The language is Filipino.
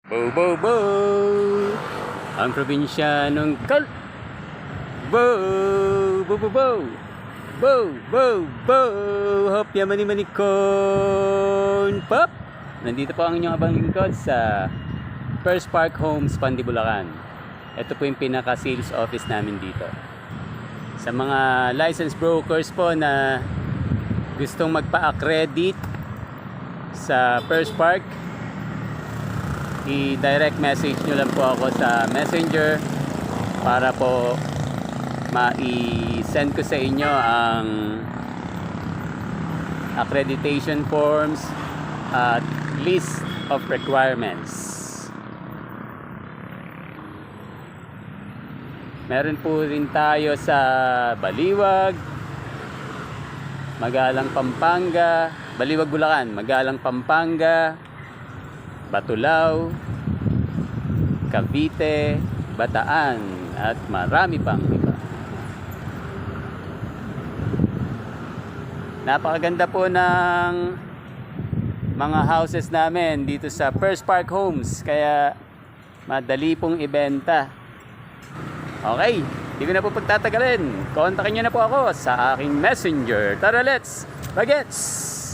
Bow, bow, bow! Ang probinsyanong bow, bow, bow, bow! Bow, bow, bow! Hop, yamani-manikon! Pop! Nandito po ang inyong abang lingkod sa First Park Homes, Pandibulacan. Ito po yung pinaka-sales office namin dito. Sa mga licensed brokers po na gustong magpa-accredit sa First Park, i-direct message nyo lang po ako sa Messenger para po ma-send ko sa inyo ang accreditation forms at list of requirements. Meron po rin tayo sa Baliwag, Magalang, Pampanga, Baliwag, Bulacan, Magalang, Pampanga, Batulao, Cavite, Bataan, at marami pang iba. Napakaganda po ng mga houses namin dito sa First Park Homes, kaya madali pong ibenta. Okay, hindi ko na po pagtatagalin. Kontakin nyo na po ako sa aking Messenger. Tara, let's bagets!